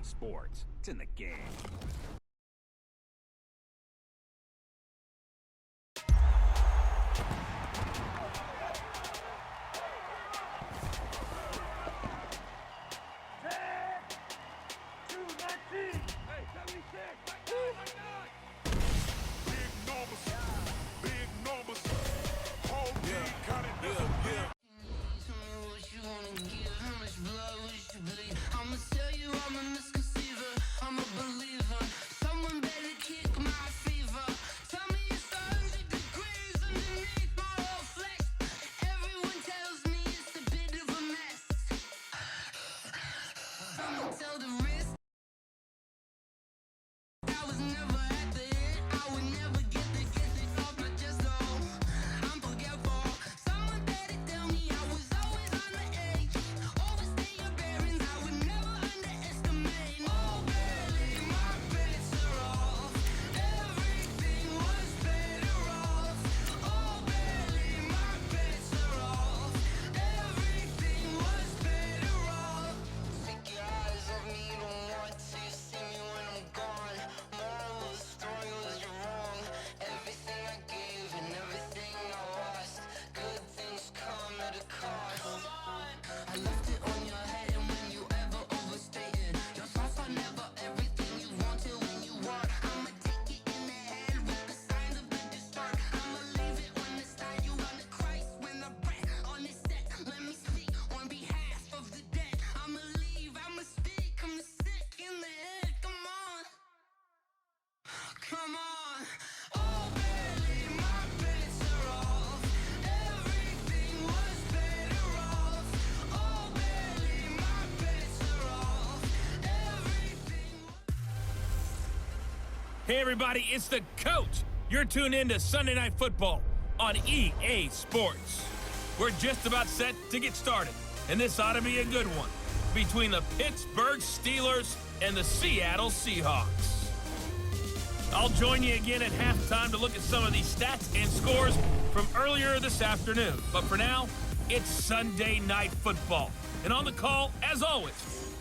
Sports. It's in the game. Hey everybody, it's the coach. You're tuned in to Sunday Night Football on EA Sports. We're just about set to get started, and this ought to be a good one between the Pittsburgh Steelers and the Seattle Seahawks. I'll join you again at halftime to look at some of these stats and scores from earlier this afternoon. But for now, it's Sunday Night Football. And on the call, as always,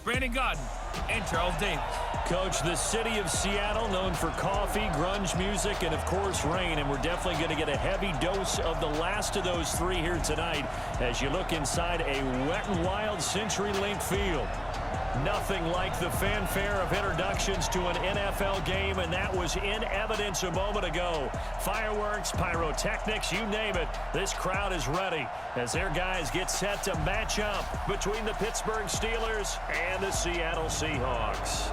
Brandon Godden and Charles Davis. Coach, the city of Seattle known for coffee, grunge music, and, of course, rain. And we're definitely going to get a heavy dose of the last of those three here tonight as you look inside a Wet n Wild CenturyLink field. Nothing like the fanfare of introductions to an NFL game, and that was in evidence a moment ago. Fireworks, pyrotechnics, you name it. This crowd is ready as their guys get set to match up between the Pittsburgh Steelers and the Seattle Seahawks.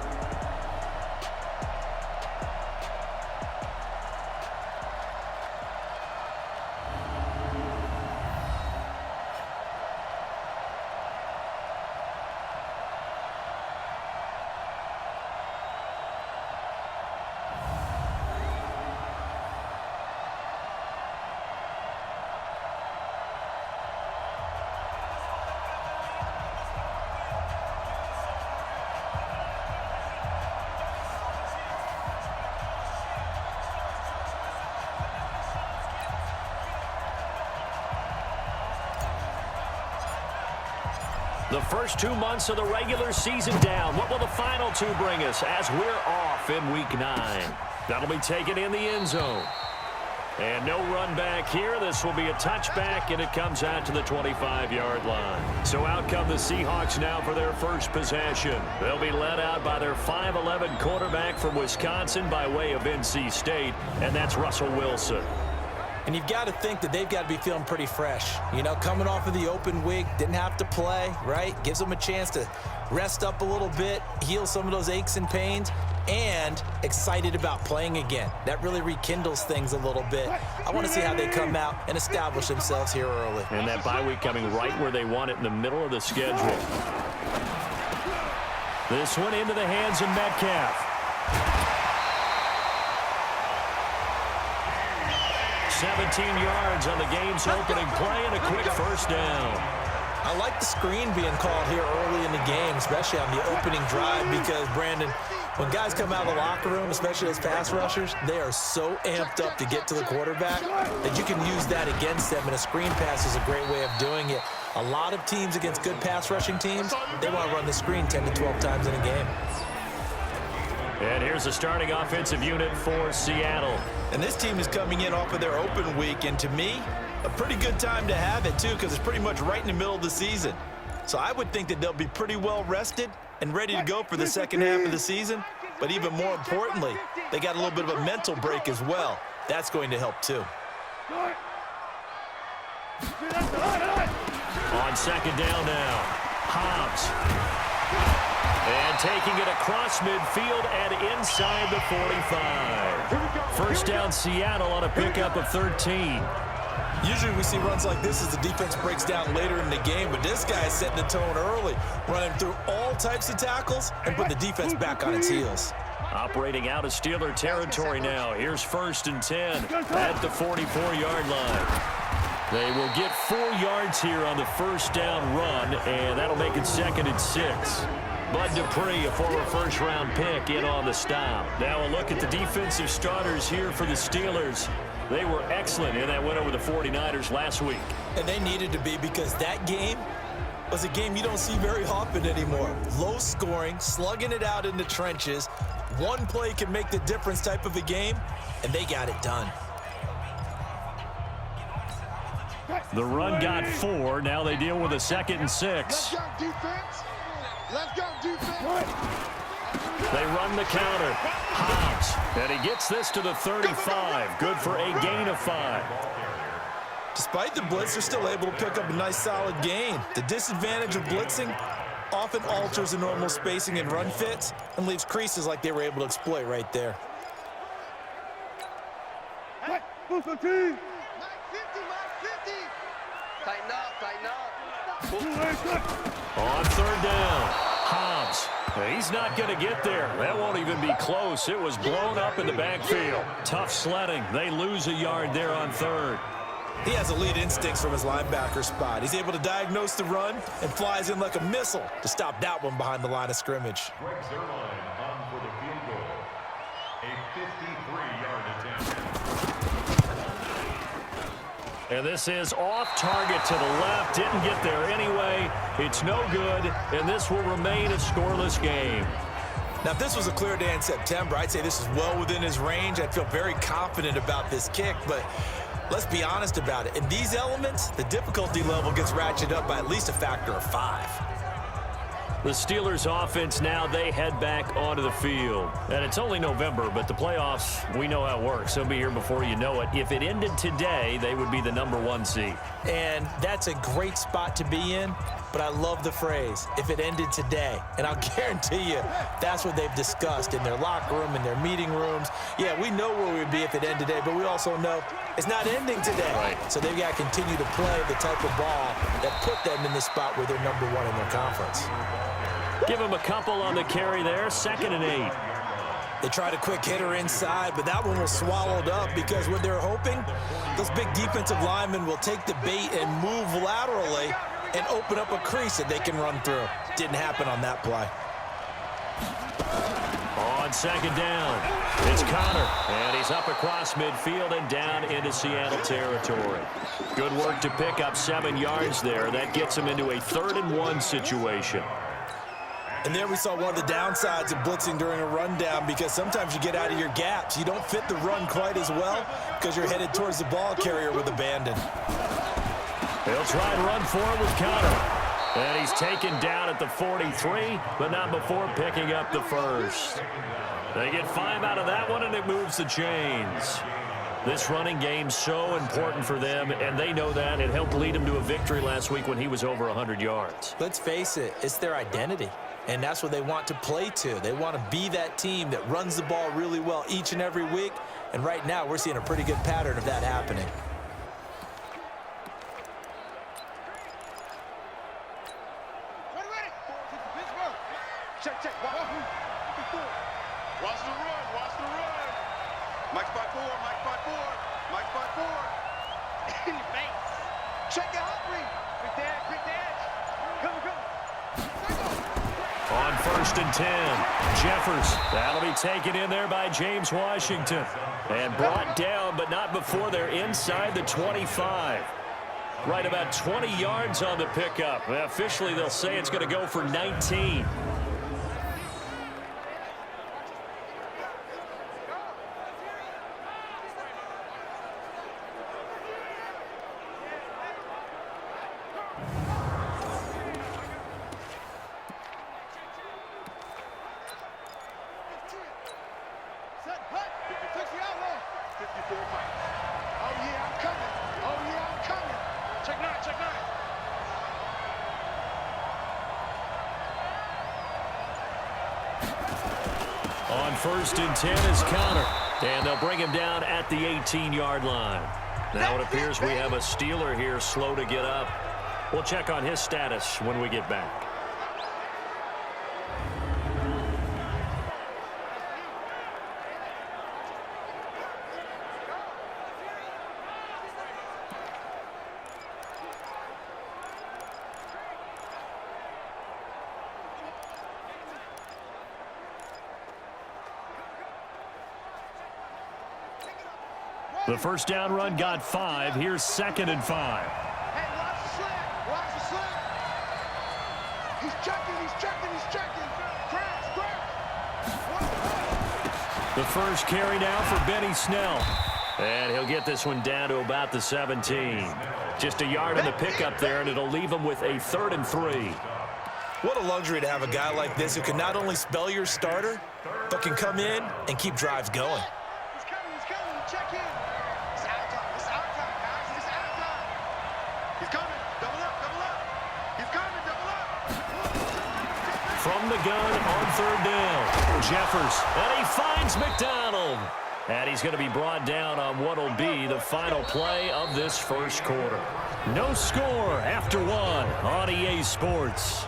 The first 2 months of the regular season down. What will the final two bring us as we're off in Week 9? That'll be taken in the end zone. And no run back here. This will be a touchback, and it comes out to the 25-yard line. So out come the Seahawks now for their first possession. They'll be led out by their 5'11 quarterback from Wisconsin by way of NC State, and that's Russell Wilson. And you've got to think that they've got to be feeling pretty fresh. You know, coming off of the open week, didn't have to play, right? Gives them a chance to rest up a little bit, heal some of those aches and pains, and excited about playing again. That really rekindles things a little bit. I want to see how they come out and establish themselves here early. And that bye week coming right where they want it, in the middle of the schedule. This one into the hands of Metcalf. 17 yards on the game's opening play and a quick first down. I like the screen being called here early in the game, especially on the opening drive, because, Brandon, when guys come out of the locker room, especially as pass rushers, they are so amped up to get to the quarterback that you can use that against them, and a screen pass is a great way of doing it. A lot of teams against good pass rushing teams, they want to run the screen 10 to 12 times in a game. And here's the starting offensive unit for Seattle. And this team is coming in off of their open week, and to me, a pretty good time to have it, too, because it's pretty much right in the middle of the season. So I would think that they'll be pretty well rested and ready to go for the second half of the season. But even more importantly, they got a little bit of a mental break as well. That's going to help, too. On second down now, Hobbs. And taking it across midfield and inside the 45. First down Seattle on a pickup of 13. Usually we see runs like this as the defense breaks down later in the game, but this guy is setting the tone early, running through all types of tackles and putting the defense back on its heels. Operating out of Steeler territory now. Here's 1st and 10 at the 44-yard line. They will get 4 yards here on the first down run, and that'll make it 2nd and 6. Bud Dupree, a former first-round pick, in on the stop. Now a look at the defensive starters here for the Steelers. They were excellent in that win over the 49ers last week. And they needed to be, because that game was a game you don't see very often anymore. Low scoring, slugging it out in the trenches. One play can make the difference type of a game, and they got it done. The run got 4. Now they deal with a 2nd and 6. Let's go, defense. Let's go, defense. They run the counter. Hobbs. And he gets this to the 35. Good for a gain of 5. Despite the blitz, they're still able to pick up a nice solid gain. The disadvantage of blitzing often alters the normal spacing and run fits and leaves creases like they were able to exploit right there. Mike 50, Mike 50. Tighten up. On 3rd down, Hobbs. He's not going to get there. That won't even be close. It was blown up in the backfield. Tough sledding. They lose a yard there on 3rd. He has elite instincts from his linebacker spot. He's able to diagnose the run and flies in like a missile to stop that one behind the line of scrimmage. Greg Zuerlein on for the field goal. A 53-yard attempt. And this is off target to the left. Didn't get there anyway. It's no good, and this will remain a scoreless game. Now, if this was a clear day in September, I'd say this is well within his range. I'd feel very confident about this kick, but let's be honest about it. In these elements, the difficulty level gets ratcheted up by at least a factor of 5. The Steelers offense now, they head back onto the field. And it's only November, but the playoffs, we know how it works. They'll be here before you know it. If it ended today, they would be the #1 seed. And that's a great spot to be in, but I love the phrase, if it ended today. And I'll guarantee you, that's what they've discussed in their locker room, in their meeting rooms. Yeah, we know where we'd be if it ended today, but we also know it's not ending today. Right. So they've got to continue to play the type of ball that put them in the spot where they're #1 in their conference. Give him a couple on the carry there, 2nd and 8. They tried a quick hitter inside, but that one was swallowed up because what they're hoping, those big defensive linemen will take the bait and move laterally and open up a crease that they can run through. Didn't happen on that play. On 2nd down, it's Connor, and he's up across midfield and down into Seattle territory. Good work to pick up 7 yards there. That gets him into a 3rd and 1 situation. And there we saw one of the downsides of blitzing during a rundown, because sometimes you get out of your gaps. You don't fit the run quite as well because you're headed towards the ball carrier with abandon. They'll try and run forward with Connor. And he's taken down at the 43, but not before picking up the 1st. They get 5 out of that one, and it moves the chains. This running game's so important for them, and they know that. It helped lead them to a victory last week when he was over 100 yards. Let's face it, it's their identity. And that's what they want to play to. They want to be that team that runs the ball really well each and every week. And right now, we're seeing a pretty good pattern of that happening. Check. Watch the run. Mike's by 4. In your face. Check it hungry. Quick dash. Come. On 1st and 10, Jeffers. That'll be taken in there by James Washington. And brought down, but not before they're inside the 25. Right about 20 yards on the pickup. Officially, they'll say it's going to go for 19. On 1st and 10 is Connor. And they'll bring him down at the 18-yard line. Now it appears we have a Steeler here slow to get up. We'll check on his status when we get back. The first down run got 5. Here's 2nd and 5. Hey, watch the slant. Watch the slant. He's checking. Crash. The first carry now for Benny Snell. And he'll get this one down to about the 17. Just a yard on the pickup there, and it'll leave him with a 3rd and 3. What a luxury to have a guy like this who can not only spell your starter, but can come in and keep drives going. He's coming. Check in. It's out time, guys. It's out time. He's coming. Double up. He's coming. Double up. From the gun on 3rd down. Jeffers, and he finds McDonald. And he's going to be brought down on what will be the final play of this first quarter. No score after 1 on EA Sports.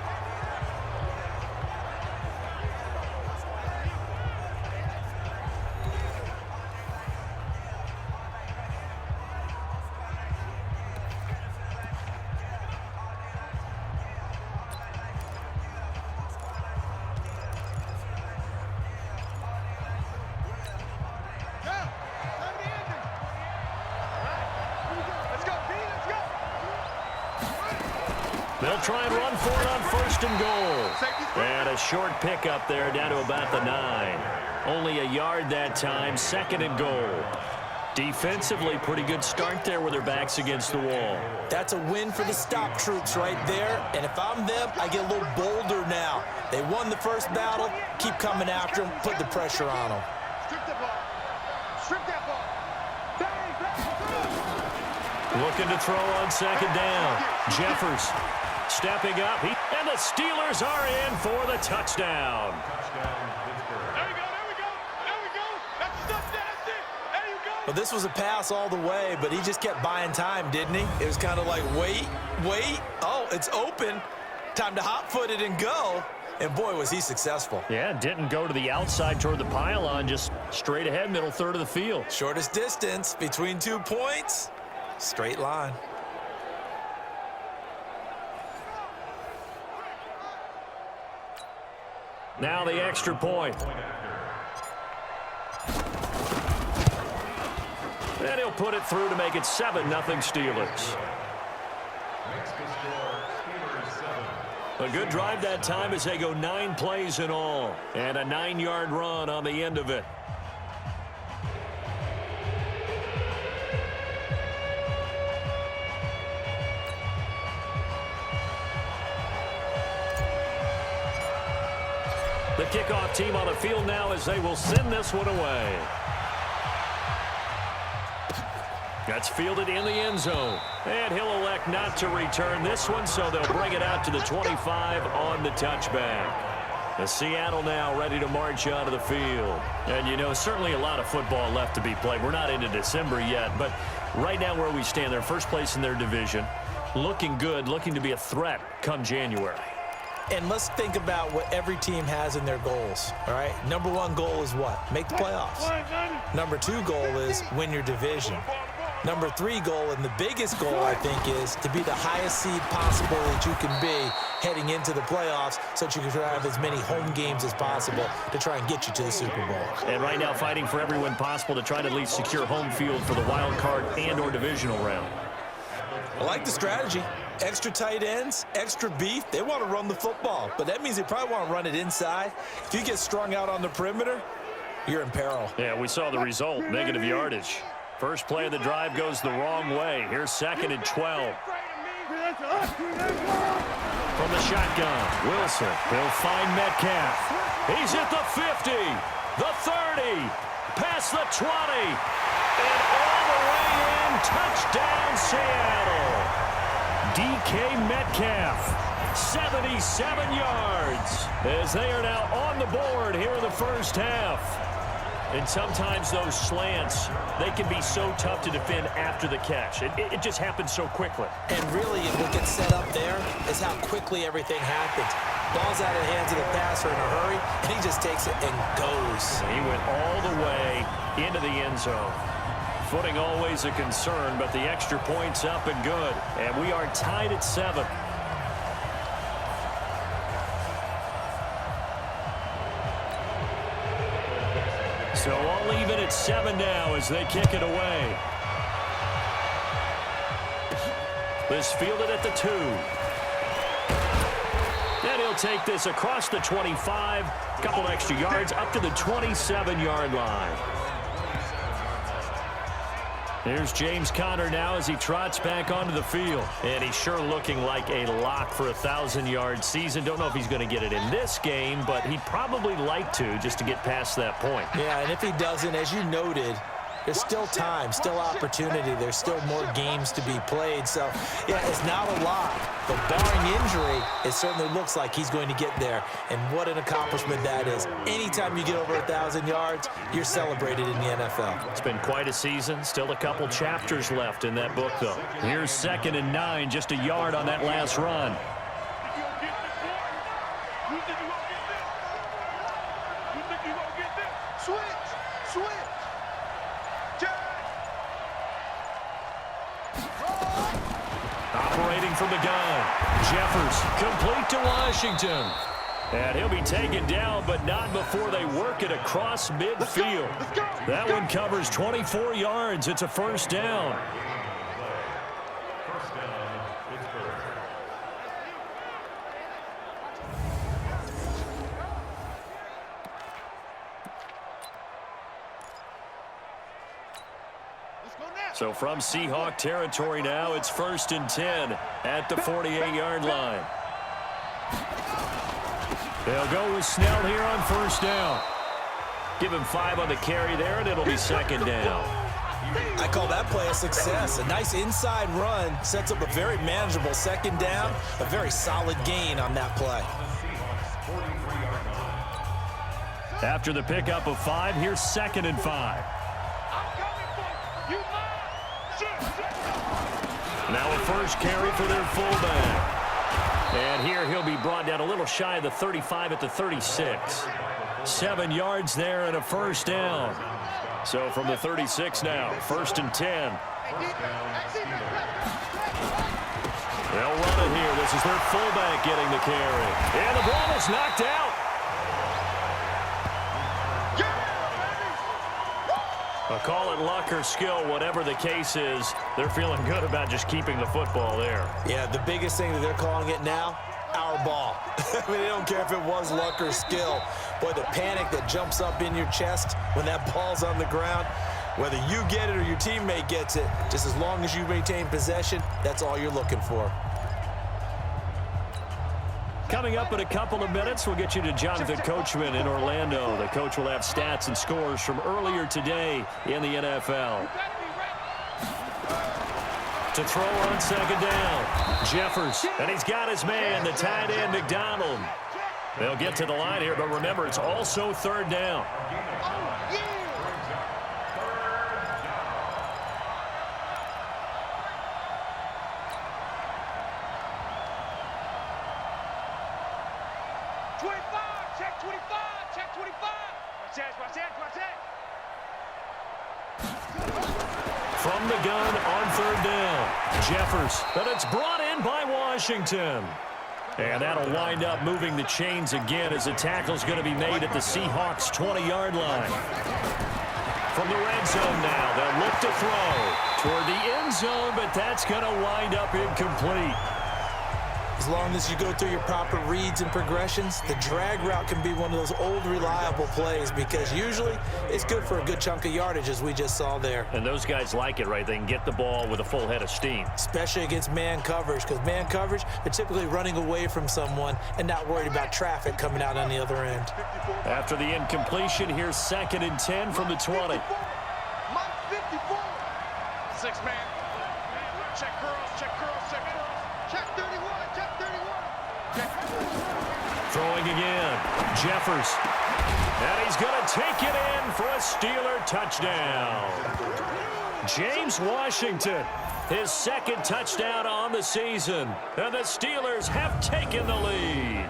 They'll try and run for it on 1st and goal. And a short pickup there down to about the 9. Only a yard that time, 2nd and goal. Defensively, pretty good start there with their backs against the wall. That's a win for the stop troops right there. And if I'm them, I get a little bolder now. They won the first battle. Keep coming after them. Put the pressure on them. Strip that ball. Looking to throw on 2nd down. Jeffers stepping up. And the Steelers are in for the touchdown. There we go. That's it. There you go. Well, this was a pass all the way, but he just kept buying time, didn't he? It was kind of like, wait. Oh, it's open. Time to hot-foot it and go. And, boy, was he successful. Yeah, didn't go to the outside toward the pylon, just straight ahead, middle third of the field. Shortest distance between 2 points. Straight line. Now the extra point. And he'll put it through to make it 7-0 Steelers. A good drive that time as they go 9 plays in all. And a 9-yard run on the end of it. The kickoff team on the field now as they will send this one away. That's fielded in the end zone. And he'll elect not to return this one, so they'll bring it out to the 25 on the touchback. The Seattle now ready to march onto the field. And, you know, certainly a lot of football left to be played. We're not into December yet, but right now where we stand, they're first place in their division. Looking good, looking to be a threat come January. And let's think about what every team has in their goals, all right? Number 1 goal is what? Make the playoffs. Number 2 goal is win your division. Number 3 goal, and the biggest goal, I think, is to be the highest seed possible that you can be heading into the playoffs so that you can have as many home games as possible to try and get you to the Super Bowl. And right now fighting for every win possible to try to at least secure home field for the wild card and or divisional round. I like the strategy. Extra tight ends, extra beef. They want to run the football, but that means they probably want to run it inside. If you get strung out on the perimeter, you're in peril. Yeah, we saw the result, negative yardage. First play of the drive goes the wrong way. Here's 2nd and 12. From the shotgun, Wilson. He'll find Metcalf. He's at the 50, the 30, past the 20, and all the way in. Touchdown, Seattle. DK Metcalf, 77 yards. as they are now on the board here in the first half. And sometimes those slants, they can be so tough to defend after the catch. It just happens so quickly. And really, what gets set up there is how quickly everything happens. Ball's out of the hands of the passer in a hurry, and he just takes it and goes. He went all the way into the end zone. Footing always a concern, but the extra point's up and good. And we are tied at 7. So all even at 7 now as they kick it away. This fielded at the 2. And he'll take this across the 25. Couple extra yards up to the 27-yard line. Here's James Conner now as he trots back onto the field. And he's sure looking like a lock for a 1,000-yard season. Don't know if he's going to get it in this game, but he'd probably like to just to get past that point. Yeah, and if he doesn't, as you noted, there's still time, still opportunity. There's still more games to be played. So, yeah, it's not a lot. But barring injury, it certainly looks like he's going to get there. And what an accomplishment that is. Anytime you get over 1,000 yards, you're celebrated in the NFL. It's been quite a season. Still a couple chapters left in that book, though. Here's 2nd and 9, just a yard on that last run. Operating from the gun, Jeffers, complete to Washington. And he'll be taken down, but not before they work it across midfield. That one covers 24 yards. It's a first down. So from Seahawk territory now, it's 1st and 10 at the 48-yard line. They'll go with Snell here on first down. Give him 5 on the carry there, and it'll be 2nd down. I call that play a success. A nice inside run sets up a very manageable 2nd down, a very solid gain on that play. After the pickup of 5, here's 2nd and 5. Now a first carry for their fullback. And here he'll be brought down a little shy of the 35 at the 36. 7 yards there and a first down. So from the 36 now, 1st and 10. They'll run it here. This is their fullback getting the carry. And the ball is knocked out. I'll call it luck or skill, whatever the case is. They're feeling good about just keeping the football there. Yeah, the biggest thing that they're calling it now, our ball. I mean, they don't care if it was luck or skill. Boy, the panic that jumps up in your chest when that ball's on the ground, whether you get it or your teammate gets it, just as long as you maintain possession, that's all you're looking for. Coming up in a couple of minutes, we'll get you to Jonathan Coachman in Orlando. The coach will have stats and scores from earlier today in the NFL. To throw on 2nd down, Jeffers, and he's got his man, the tight end, McDonald. They'll get to the line here, but remember, it's also 3rd down. From the gun on 3rd down, Jeffers, but it's brought in by Washington. And that'll wind up moving the chains again as the tackle's going to be made at the Seahawks 20-yard line. From the red zone now, they'll look to throw toward the end zone, but that's going to wind up incomplete. As long as you go through your proper reads and progressions, the drag route can be one of those old reliable plays because usually it's good for a good chunk of yardage, as we just saw there. And those guys like it, right? They can get the ball with a full head of steam. Especially against man coverage, because man coverage, they're typically running away from someone and not worried about traffic coming out on the other end. After the incompletion, here's 2nd and 10 from the 20. 6-man. Check curls, check curls, check curls. Check 31, check 31. Check. Throwing throwing again. Jeffers. And he's going to take it in for a Steeler touchdown. James Washington, his second touchdown on the season. And the Steelers have taken the lead.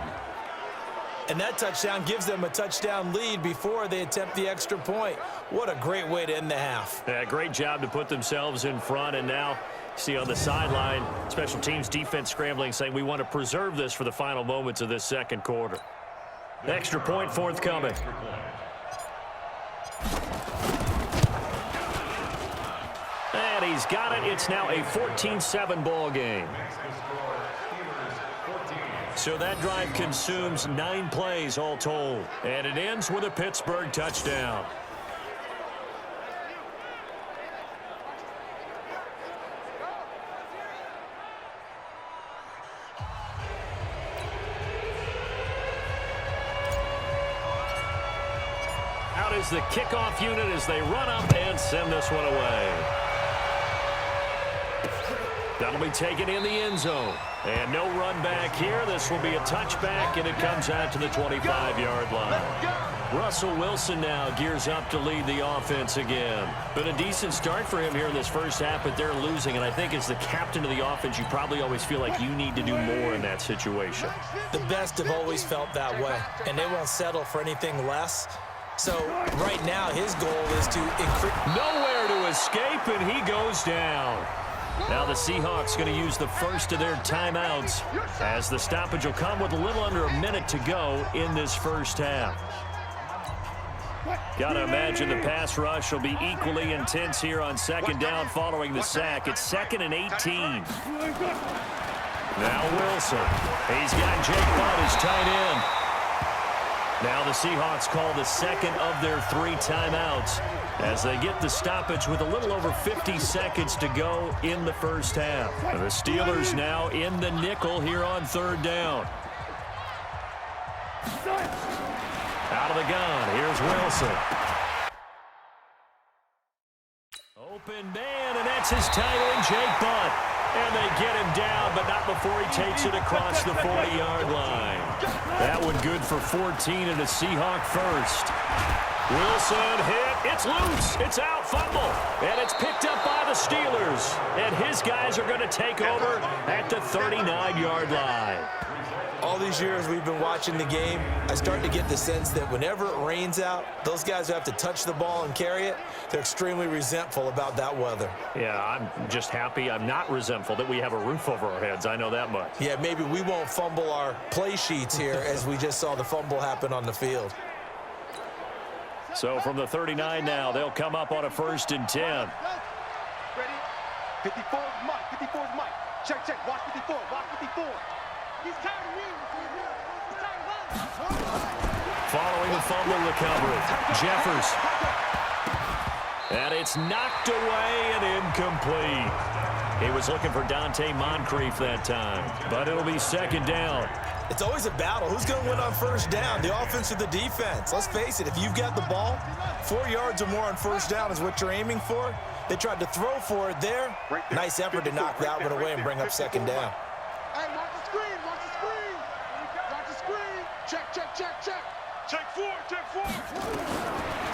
And that touchdown gives them a touchdown lead before they attempt the extra point. What a great way to end the half. Yeah, great job to put themselves in front. And now, see on the sideline, special teams defense scrambling, saying we want to preserve this for the final moments of this second quarter. Extra point forthcoming. And he's got it. It's now a 14-7 ball game. So that drive consumes 9 plays all told. And it ends with a Pittsburgh touchdown. Out is the kickoff unit as they run up and send this one away. That'll be taken in the end zone. And no run back here. This will be a touchback, and it comes out to the 25-yard line. Russell Wilson now gears up to lead the offense again. Been a decent start for him here in this first half, but they're losing. And I think as the captain of the offense, you probably always feel like you need to do more in that situation. The best have always felt that way, and they won't settle for anything less. So right now, his goal is to increase. Nowhere to escape, and he goes down. Now the Seahawks going to use the first of their timeouts as the stoppage will come with a little under a minute to go in this first half. Got to imagine the pass rush will be equally intense here on second down following the sack. It's 2nd and 18. Now Wilson. He's got Jake Butt as tight end. Now the Seahawks call the second of their 3 timeouts as they get the stoppage with a little over 50 seconds to go in the first half. And the Steelers now in the nickel here on 3rd down. Out of the gun, here's Wilson. Open man, and that's his tight end, Jake Butt. And they get him down, but not before he takes it across the 40-yard line. That one good for 14 and a Seahawk first. Wilson hit. It's loose. It's out. Fumble. And it's picked up by the Steelers. And his guys are going to take over at the 39-yard line. All these years we've been watching the game, I start to get the sense that whenever it rains out, those guys who have to touch the ball and carry it, they're extremely resentful about that weather. Yeah, I'm just happy I'm not resentful that we have a roof over our heads. I know that much. Yeah, maybe we won't fumble our play sheets here as we just saw the fumble happen on the field. So from the 39 now, they'll come up on a 1st and 10. Ready? 54 is Mike. 54 is Mike. Check, check. Watch 54. Watch 54. He's tired of me. He's tired of us. Following the fumble recovery, Jeffers. And it's knocked away and incomplete. He was looking for Dante Moncrief that time, but it'll be 2nd down. It's always a battle. Who's going to win on 1st down, the offense or the defense? Let's face it, if you've got the ball, 4 yards or more on 1st down is what you're aiming for. They tried to throw for it there. Nice effort to knock that one away and bring up 2nd down. Hey, watch the screen. Watch the screen. Watch the screen. Check, check, check, check. Check 4. Check 4.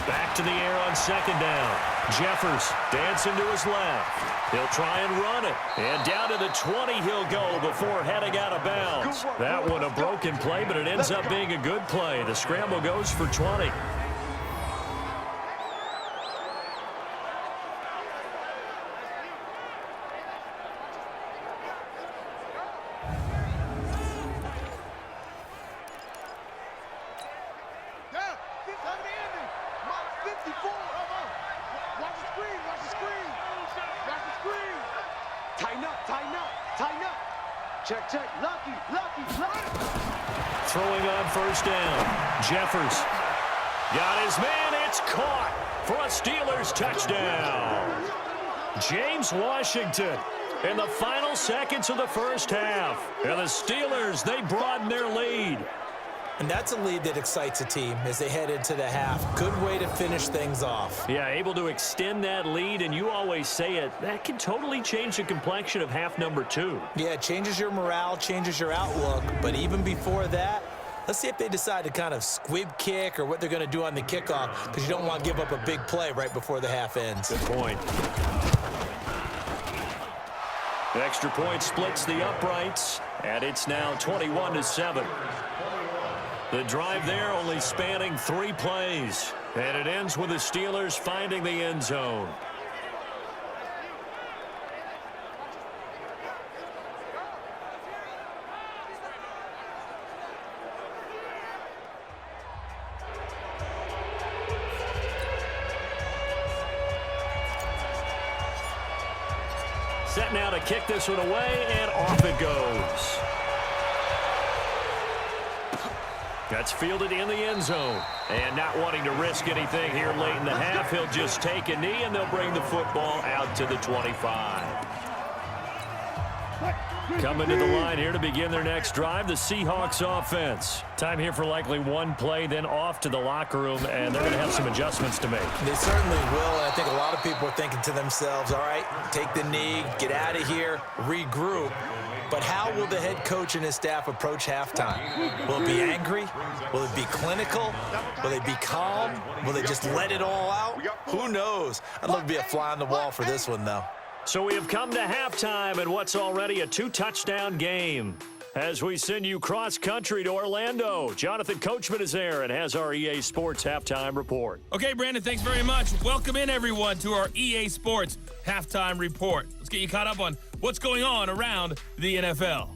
Back to the air on 2nd down. Jeffers dancing to his left. He'll try and run it. And down to the 20 he'll go before heading out of bounds. That one a broken play, but it ends up being a good play. The scramble goes for 20. Check, check. Lucky. Throwing on 1st down. Jeffers got his man. It's caught for a Steelers touchdown. James Washington in the final seconds of the first half. And the Steelers, they broaden their lead. And that's a lead that excites a team as they head into the half. Good way to finish things off. Yeah, able to extend that lead, and you always say it, that can totally change the complexion of half number 2. Yeah, it changes your morale, changes your outlook. But even before that, Let's see if they decide to kind of squib kick or what they're going to do on the kickoff, because you don't want to give up a big play right before the half ends. Good point. The extra point splits the uprights, and it's now 21-7. The drive there only spanning 3 plays, and it ends with the Steelers finding the end zone. Set now to kick this one away, and off it goes. That's fielded in the end zone. And not wanting to risk anything here late in the half, he'll just take a knee, and they'll bring the football out to the 25. Coming to the line here to begin their next drive, the Seahawks offense. Time here for likely one play, then off to the locker room, and they're going to have some adjustments to make. They certainly will, and I think a lot of people are thinking to themselves, all right, take the knee, get out of here, regroup. But how will the head coach and his staff approach halftime? Will it be angry? Will it be clinical? Will they be calm? Will they just let it all out? Who knows? I'd love to be a fly on the wall for this one, though. So we have come to halftime in what's already a 2-touchdown game. As we send you cross-country to Orlando, Jonathan Coachman is there and has our EA Sports Halftime Report. Okay, Brandon, thanks very much. Welcome in, everyone, to our EA Sports Halftime Report. Let's get you caught up on what's going on around the NFL.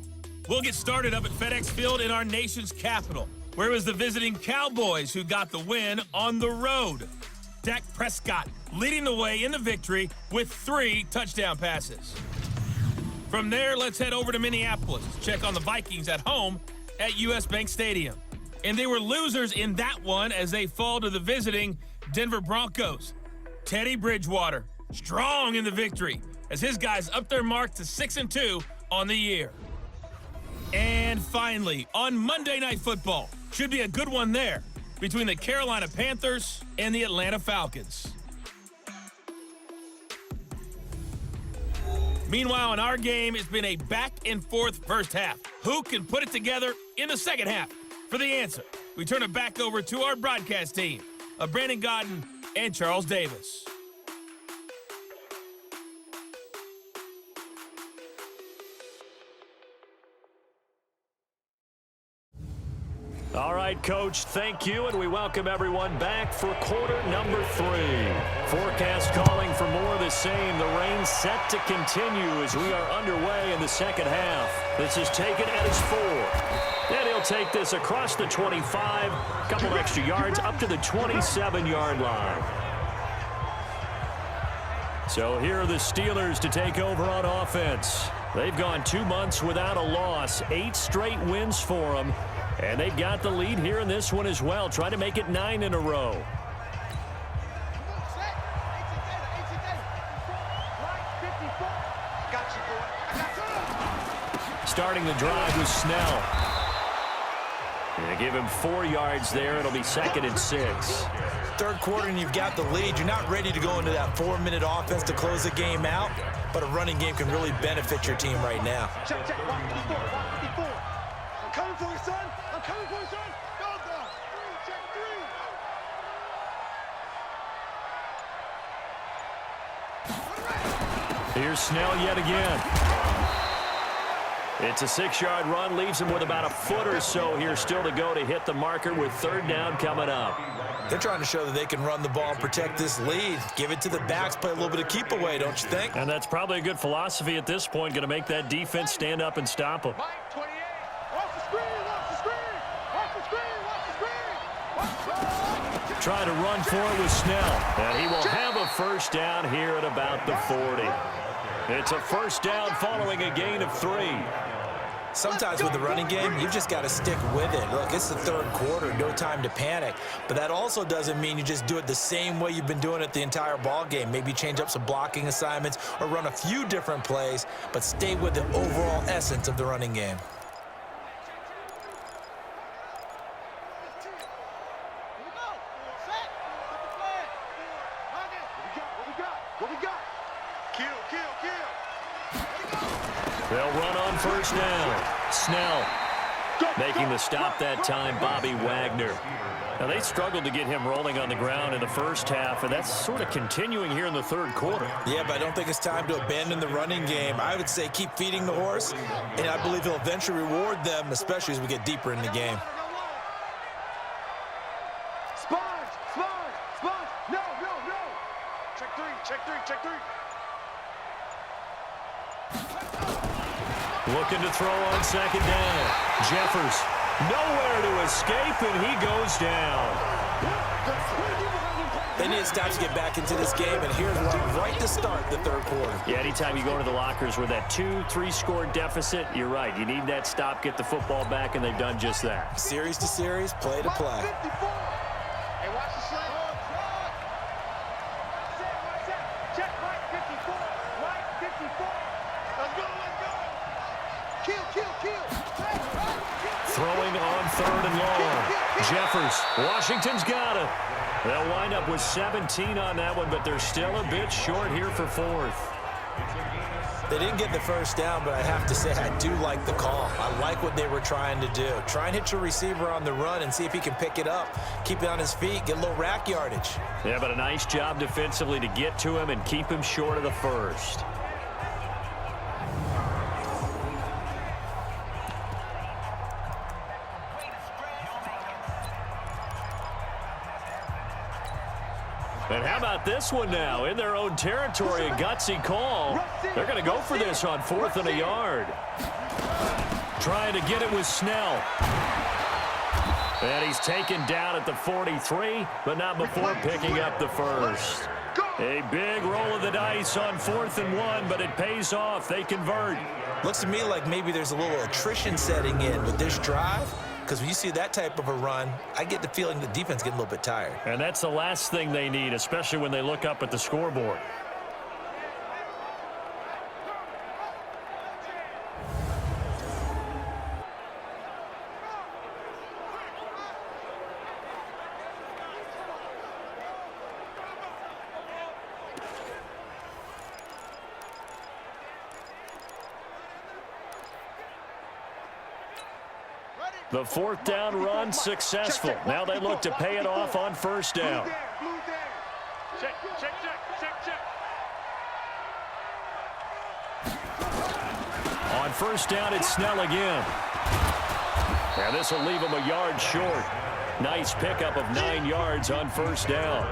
We'll get started up at FedEx Field in our nation's capital, where it was the visiting Cowboys who got the win on the road. Dak Prescott leading the way in the victory with 3 touchdown passes. From there, let's head over to Minneapolis to check on the Vikings at home at US Bank Stadium. And they were losers in that one as they fall to the visiting Denver Broncos. Teddy Bridgewater strong in the victory as his guys up their mark to 6-2 on the year. And finally, on Monday Night Football, should be a good one there between the Carolina Panthers and the Atlanta Falcons. Meanwhile, in our game, it's been a back-and-forth first half. Who can put it together in the second half? For the answer, we turn it back over to our broadcast team of Brandon Godden and Charles Davis. All right, Coach, thank you, and we welcome everyone back for quarter number 3. Forecast calling for more of the same. The rain set to continue as we are underway in the second half. This is taken at his 4. And he'll take this across the 25, a couple extra yards up to the 27-yard line. So here are the Steelers to take over on offense. They've gone 2 months without a loss, 8 straight wins for them. And they've got the lead here in this one as well, trying to make it 9 in a row. Starting the drive with Snell. They give him 4 yards there. It'll be 2nd and 6. Third quarter and you've got the lead. You're not ready to go into that 4-minute offense to close the game out, but a running game can really benefit your team right now. Check, check, 154. I'm coming for you, son. I'm coming for you, son. Go, go. 3, check 3. Here's Snell yet again. It's a 6-yard run, leaves him with about a foot or so here still to go to hit the marker with 3rd down coming up. They're trying to show that they can run the ball and protect this lead. Give it to the backs, play a little bit of keep away, don't you think? And that's probably a good philosophy at this point, going to make that defense stand up and stop them. Mike, 28. Watch the screen, watch the screen. Watch the screen, watch the screen. Watch the screen. Trying to run for it with Snell. And he will have a first down here at about the 40. It's a first down following a gain of 3. Sometimes with the running game, you've just got to stick with it. Look, it's the third quarter, no time to panic. But that also doesn't mean you just do it the same way you've been doing it the entire ball game. Maybe change up some blocking assignments or run a few different plays, but stay with the overall essence of the running game. They'll run on first down. Snell Making the stop that time, Bobby Wagner. Now, they struggled to get him rolling on the ground in the first half, and that's sort of continuing here in the third quarter. Yeah, but I don't think it's time to abandon the running game. I would say keep feeding the horse, and I believe he'll eventually reward them, especially as we get deeper in the game. Sponge. No. Check three. Looking to throw on second down. Jeffers, nowhere to escape, and he goes down. They need to stop to get back into this game, and here's one right to start the third quarter. Yeah, anytime you go to the lockers with that 2-3 score deficit, you're right. You need that stop, get the football back, and they've done just that. Series to series, play to play. Hey, watch the slant. Check right 54. Right 54. Let's go. Kill. Throwing on third and long. Jeffers, Washington's got it. They'll wind up with 17 on that one, but they're still a bit short here for fourth. They didn't get the first down, but I have to say I do like the call. I like what they were trying to do. Try and hit your receiver on the run and see if he can pick it up, keep it on his feet, get a little rack yardage. Yeah, but a nice job defensively to get to him and keep him short of the first. And how about this one now? In their own territory, a gutsy call. They're going to go for this on 4th and a yard. Trying to get it with Snell. And he's taken down at the 43, but not before picking up the first. A big roll of the dice on 4th and 1, but it pays off. They convert. Looks to me like maybe there's a little attrition setting in with this drive. Because when you see that type of a run, I get the feeling the defense getting a little bit tired. And that's the last thing they need, especially when they look up at the scoreboard. The 4th down run successful. Now they look to pay it off on first down. Check. On first down, it's Snell again. And this will leave him a yard short. Nice pickup of 9 yards on first down.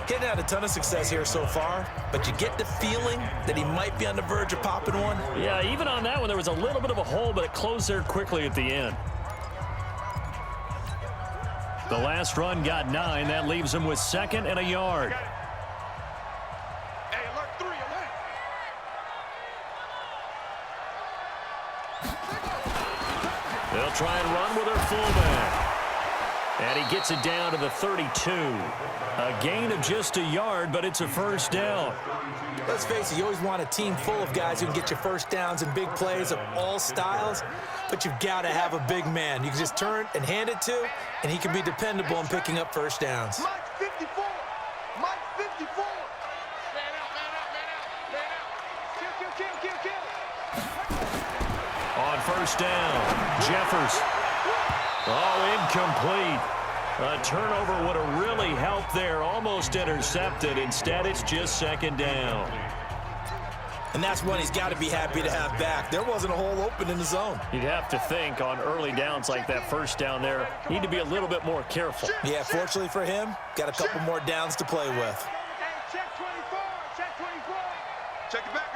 Getting had a ton of success here so far, but you get the feeling that he might be on the verge of popping one. Yeah, even on that one, there was a little bit of a hole, but it closed there quickly at the end. The last run got 9. That leaves him with 2nd and a yard. Hey, alert 3, alert. They'll try and run with their fullback. And he gets it down to the 32. A gain of just a yard, but it's a first down. Let's face it, you always want a team full of guys who can get you first downs and big plays of all styles, but you've got to have a big man you can just turn and hand it to, and he can be dependable in picking up first downs. Mike 54. Man out. Kill. On first down, Jeffers. Oh, incomplete. A turnover would have really helped there. Almost intercepted. Instead, it's just 2nd down. And that's one he's got to be happy to have back. There wasn't a hole open in the zone. You'd have to think on early downs like that first down there, need to be a little bit more careful. Yeah, fortunately for him, got a couple more downs to play with. Hey, check 24. Check the backer.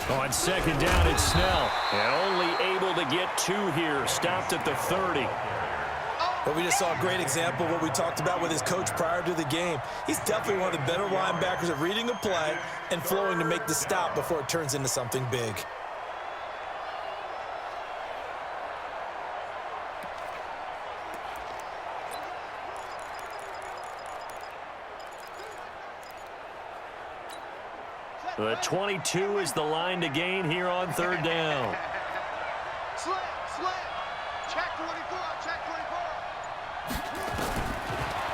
On 2nd down, it's Snell. And only able to get 2 here. Stopped at the 30. But we just saw a great example of what we talked about with his coach prior to the game. He's definitely one of the better linebackers at reading a play and flowing to make the stop before it turns into something big. The 22 is the line to gain here on 3rd down. Slam. Check 24.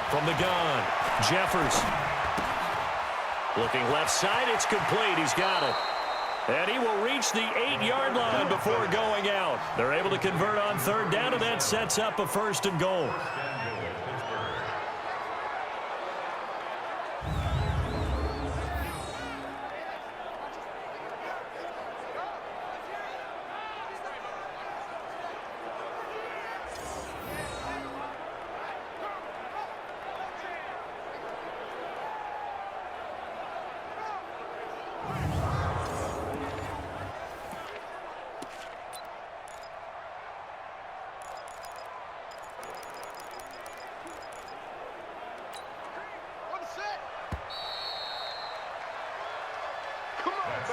From the gun, Jeffers. Looking left side, it's complete. He's got it. And he will reach the 8-yard line before going out. They're able to convert on third down, and that sets up a 1st and goal.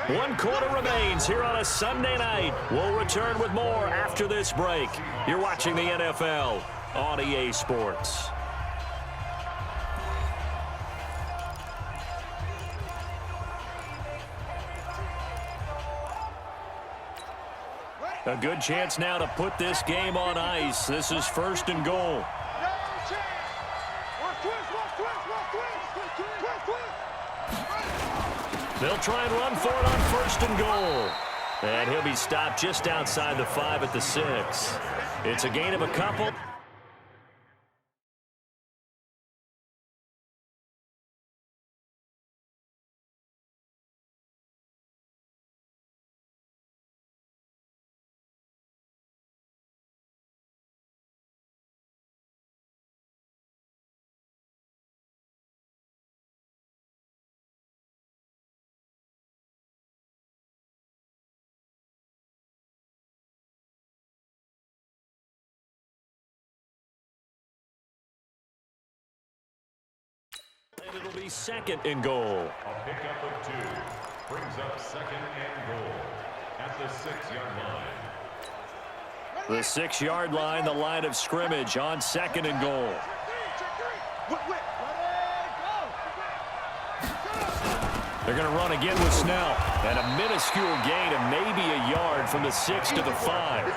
One quarter remains here on a Sunday night. We'll return with more after this break. You're watching the NFL on EA Sports. A good chance now to put this game on ice. This is 1st and goal. They'll try and run for it on 1st and goal. And he'll be stopped just outside the 5 at the 6. It's a gain of a couple. And it'll be 2nd and goal. A pickup of 2 brings up 2nd and goal at the 6-yard line. The 6-yard line, the line of scrimmage on 2nd and goal. They're going to run again with Snell. And a minuscule gain of maybe a yard from the 6 to the 5.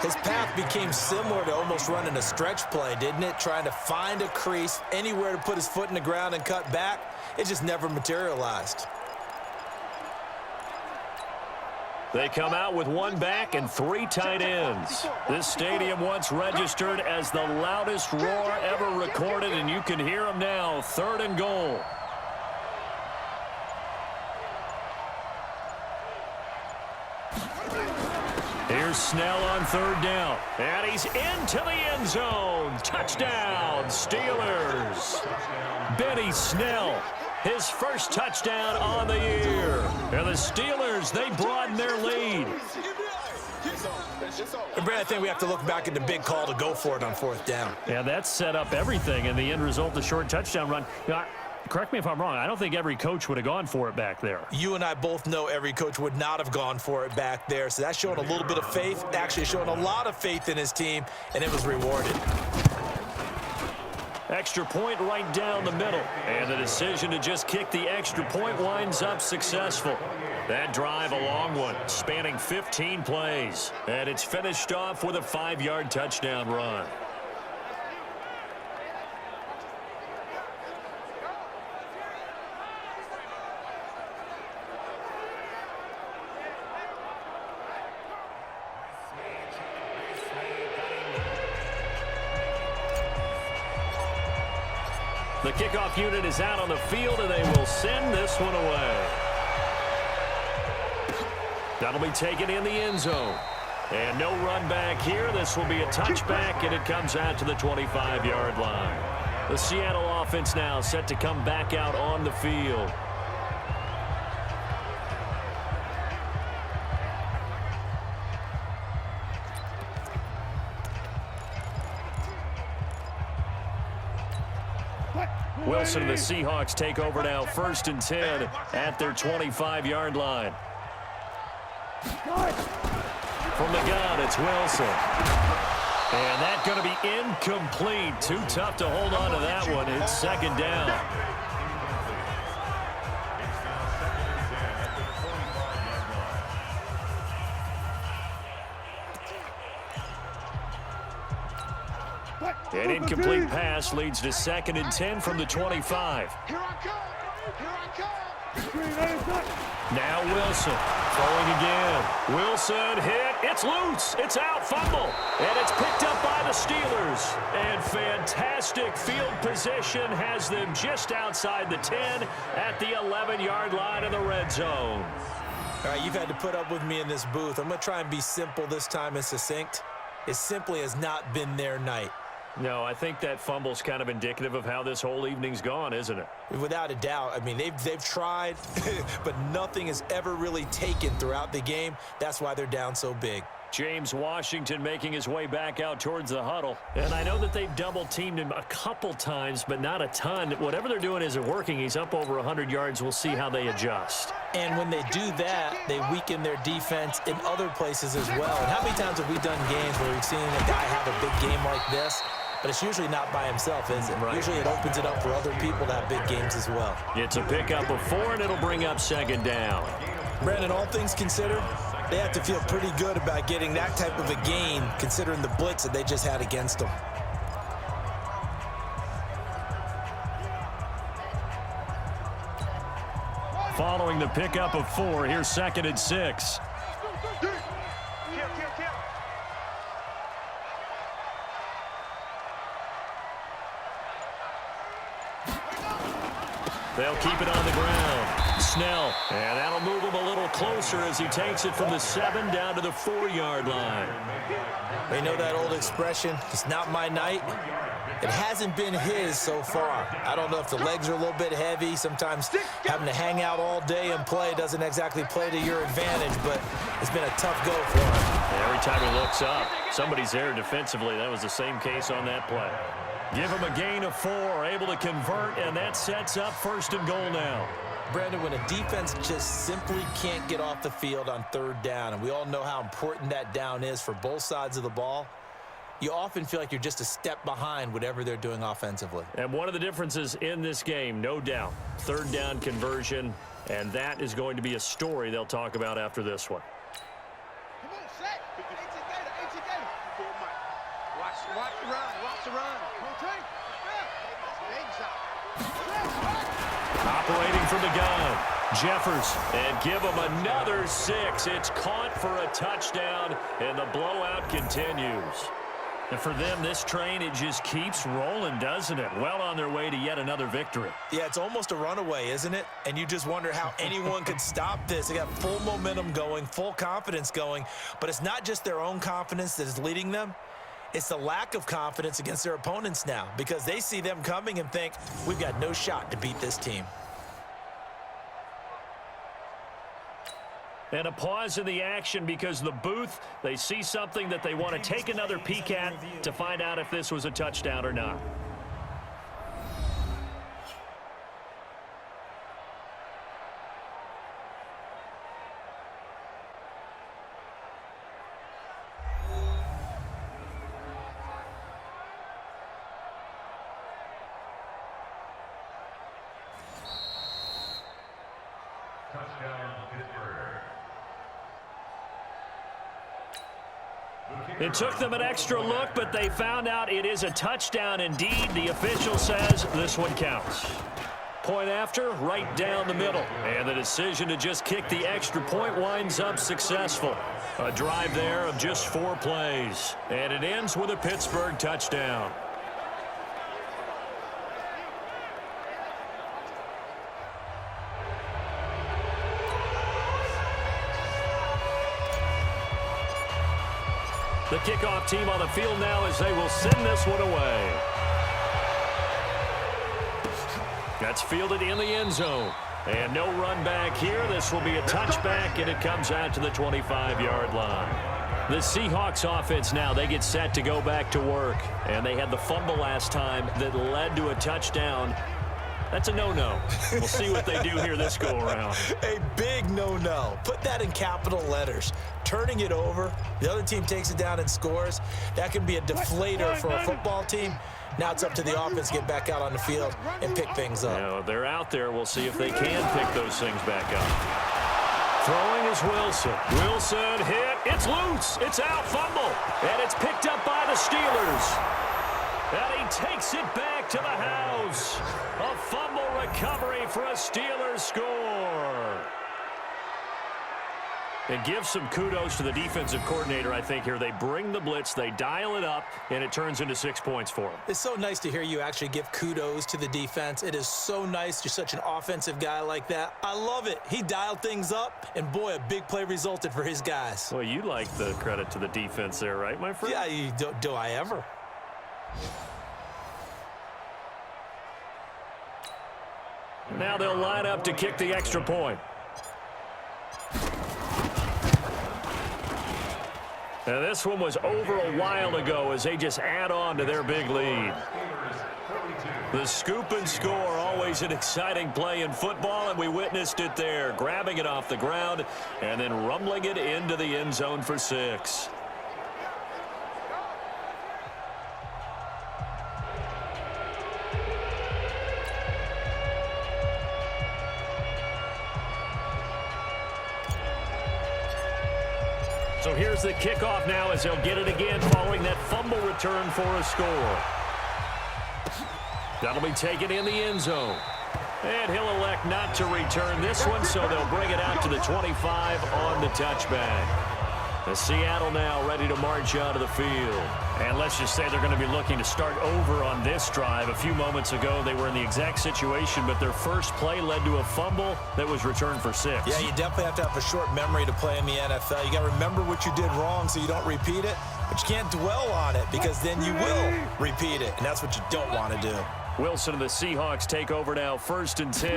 His path became similar to almost running a stretch play, didn't it? Trying to find a crease, anywhere to put his foot in the ground and cut back. It just never materialized. They come out with 1 back and 3 tight ends. This stadium once registered as the loudest roar ever recorded, and you can hear them now. 3rd and goal. Here's Snell on 3rd down. And he's into the end zone. Touchdown, Steelers. Benny Snell, his first touchdown on the year. And the Steelers, they broaden their lead. And Brad, I think we have to look back at the big call to go for it on 4th down. Yeah, that set up everything, and the end result, the short touchdown run. You know, correct me if I'm wrong, I don't think every coach would have gone for it back there. You and I both know every coach would not have gone for it back there, so that showed a little bit of faith, actually showed a lot of faith in his team, and it was rewarded. Extra point right down the middle, and the decision to just kick the extra point winds up successful. That drive, a long one, spanning 15 plays, and it's finished off with a 5-yard touchdown run. The kickoff unit is out on the field, and they will send this one away. That'll be taken in the end zone. And no run back here. This will be a touchback, and it comes out to the 25-yard line. The Seattle offense now set to come back out on the field. Wilson and the Seahawks take over now, 1st and 10 at their 25-yard line. From the gun, it's Wilson. And that's going to be incomplete. Too tough to hold on to that one. It's 2nd down. An incomplete pass leads to 2nd and 10 from the 25. Here I come. Here I come. Now Wilson throwing again. Wilson hit. It's loose. It's out. Fumble. And it's picked up by the Steelers. And fantastic field position has them just outside the 10 at the 11-yard line of the red zone. All right, you've had to put up with me in this booth. I'm going to try and be simple this time and succinct. It simply has not been their night. No, I think that fumble's kind of indicative of how this whole evening's gone, isn't it? Without a doubt. I mean, they've tried, but nothing has ever really taken throughout the game. That's why they're down so big. James Washington making his way back out towards the huddle. And I know that they've double-teamed him a couple times, but not a ton. Whatever they're doing isn't working. He's up over 100 yards. We'll see how they adjust. And when they do that, they weaken their defense in other places as well. And how many times have we done games where we've seen a guy have a big game like this? But it's usually not by himself, is it? Right. Usually it opens it up for other people to have big games as well. It's a pickup of 4, and it'll bring up second down. Brandon, all things considered, they have to feel pretty good about getting that type of a gain, considering the blitz that they just had against them. Following the pickup of 4, here's 2nd and 6. They'll keep it on the ground. Snell, and that'll move him a little closer as he takes it from the 7 down to the 4-yard line. You know that old expression, it's not my night? It hasn't been his so far. I don't know if the legs are a little bit heavy. Sometimes having to hang out all day and play doesn't exactly play to your advantage, but it's been a tough go for him. Every time he looks up, somebody's there defensively. That was the same case on that play. Give him a gain of 4, able to convert, and that sets up 1st and goal now. Brandon, when a defense just simply can't get off the field on 3rd down, and we all know how important that down is for both sides of the ball, you often feel like you're just a step behind whatever they're doing offensively. And one of the differences in this game, no doubt, 3rd down conversion, and that is going to be a story they'll talk about after this one. Come on, set. 18 Gator. Watch the run. Watch the run. Operating from the gun, Jeffers, and give him another 6. It's caught for a touchdown, and the blowout continues. And for them, this train, it just keeps rolling, doesn't it? Well on their way to yet another victory. Yeah, it's almost a runaway, isn't it? And you just wonder how anyone could stop this. They got full momentum going, full confidence going, but it's not just their own confidence that is leading them. It's the lack of confidence against their opponents now because they see them coming and think, we've got no shot to beat this team. And a pause in the action because the booth, they see something that they want to take another peek at to find out if this was a touchdown or not. It took them an extra look, but they found out it is a touchdown indeed. The official says this one counts. Point after, right down the middle. And the decision to just kick the extra point winds up successful. A drive there of just 4 plays. And it ends with a Pittsburgh touchdown. The kickoff team on the field now as they will send this one away. That's fielded in the end zone. And no run back here. This will be a touchback, and it comes out to the 25-yard line. The Seahawks offense now, they get set to go back to work. And they had the fumble last time that led to a touchdown. That's a no-no. We'll see what they do here this go-around. A big no-no. Put that in capital letters. Turning it over, the other team takes it down and scores. That can be a deflator for a football team. Now it's up to the offense to get back out on the field and pick things up. Now, they're out there. We'll see if they can pick those things back up. Throwing is Wilson. Wilson hit. It's loose. It's out. Fumble. And it's picked up by the Steelers. And he takes it back to the house. A fumble recovery for a Steelers score. And give some kudos to the defensive coordinator, I think, here. They bring the blitz, they dial it up, and it turns into 6 points for them. It's so nice to hear you actually give kudos to the defense. It is so nice. You're such an offensive guy like that. I love it. He dialed things up, and boy, a big play resulted for his guys. Well, you like the credit to the defense there, right, my friend? Yeah, do I ever? Now they'll line up to kick the extra point. Now this one was over a while ago as they just add on to their big lead. The scoop and score, always an exciting play in football, and we witnessed it there, grabbing it off the ground and then rumbling it into the end zone for 6. So here's the kickoff now as they'll get it again following that fumble return for a score. That'll be taken in the end zone. And he'll elect not to return this one, so they'll bring it out to the 25 on the touchback. The Seattle now ready to march out of the field. And let's just say they're going to be looking to start over on this drive. A few moments ago, they were in the exact situation, but their first play led to a fumble that was returned for 6. Yeah, you definitely have to have a short memory to play in the NFL. You got to remember what you did wrong so you don't repeat it, but you can't dwell on it because then you will repeat it, and that's what you don't want to do. Wilson and the Seahawks take over now, 1st and 10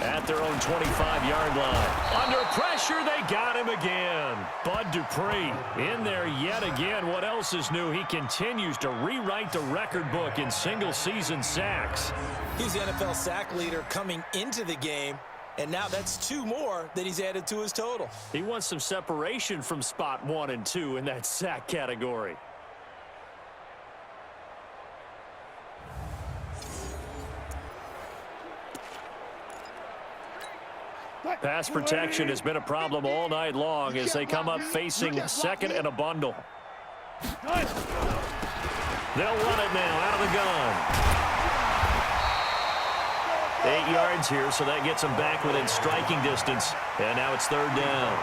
at their own 25-yard line. Under pressure, they got him again. Bud Dupree in there yet again. What else is new? He continues to rewrite the record book in single-season sacks. He's the NFL sack leader coming into the game, and now that's 2 more that he's added to his total. He wants some separation from spot 1 and 2 in that sack category. Pass protection has been a problem all night long as they come up facing 2nd and a bundle. They'll run it now out of the gun. 8 yards here, so that gets them back within striking distance. And now it's 3rd down.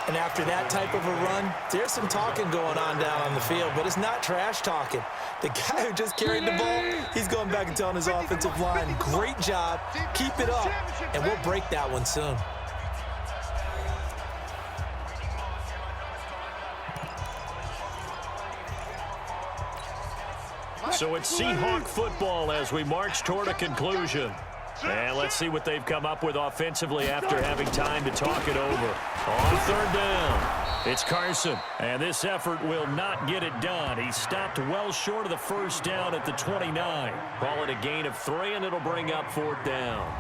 And after that type of a run, there's some talking going on down on the field, but it's not trash talking. The guy who just carried the ball, he's going back and telling his offensive line, great job, keep it up, and we'll break that one soon. So it's Seahawk football as we march toward a conclusion. And let's see what they've come up with offensively after having time to talk it over. On 3rd down, it's Carson. And this effort will not get it done. He stopped well short of the 1st down at the 29. Call it a gain of 3, and it'll bring up 4th down.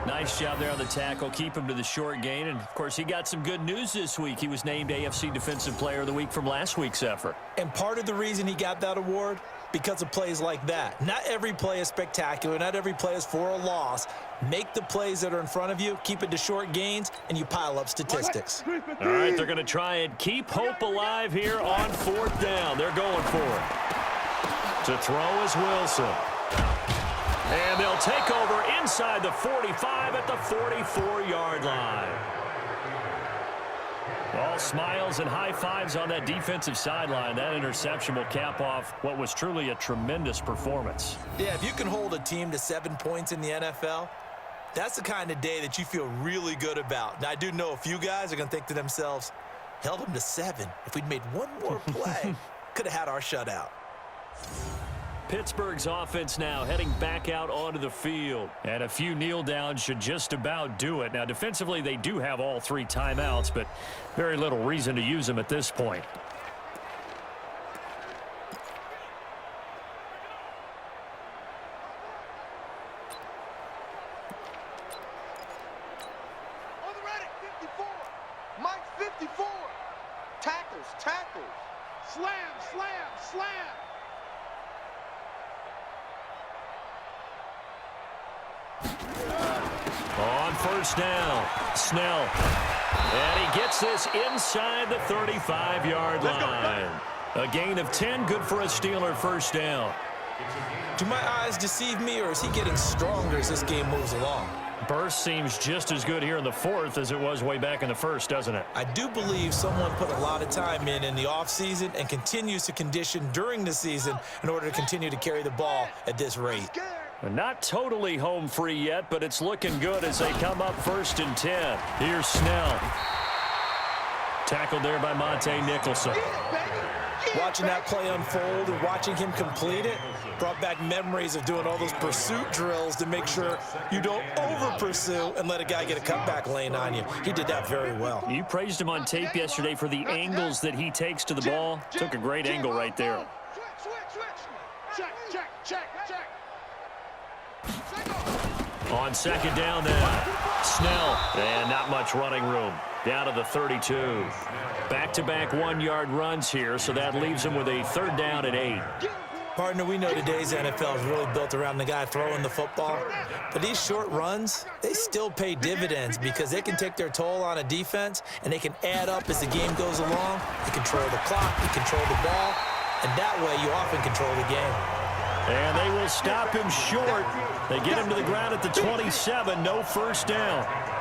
Nice job there on the tackle. Keep him to the short gain. And, of course, he got some good news this week. He was named AFC Defensive Player of the Week from last week's effort. And part of the reason he got that award, because of plays like that. Not every play is spectacular. Not every play is for a loss. Make the plays that are in front of you, keep it to short gains, and you pile up statistics. All right, they're going to try and keep hope alive here on 4th down. They're going for it. To throw is Wilson. And they'll take over inside the 45 at the 44-yard line. All smiles and high fives on that defensive sideline. That interception will cap off what was truly a tremendous performance. Yeah, if you can hold a team to 7 points in the NFL, that's the kind of day that you feel really good about. Now, I do know a few guys are going to think to themselves, held them to 7. If we'd made one more play, could have had our shutout. Pittsburgh's offense now heading back out onto the field. And a few kneel downs should just about do it. Now, defensively, they do have all 3 timeouts, but very little reason to use them at this point. On the ready, 54. Mike 54. Tackles, tackles. Slam, slam, slam. On 1st down, Snell. And he gets this inside the 35-yard line. A gain of 10, good for a Steeler 1st down. Do my eyes deceive me, or is he getting stronger as this game moves along? Burst seems just as good here in the fourth as it was way back in the first, doesn't it? I do believe someone put a lot of time in the offseason and continues to condition during the season in order to continue to carry the ball at this rate. Not totally home free yet, but it's looking good as they come up 1st and 10. Here's Snell. Tackled there by Monte Nicholson. Watching that play unfold and watching him complete it brought back memories of doing all those pursuit drills to make sure you don't over-pursue and let a guy get a cutback lane on you. He did that very well. You praised him on tape yesterday for the angles that he takes to the ball. Took a great angle right there. On 2nd down then, Snell, and not much running room. Down to the 32. Back-to-back 1-yard runs here, so that leaves him with a 3rd down and 8. Partner, we know today's NFL is really built around the guy throwing the football. But these short runs, they still pay dividends because they can take their toll on a defense, and they can add up as the game goes along. You control the clock, you control the ball, and that way you often control the game. And they will stop him short. They get him to the ground at the 27, no 1st down.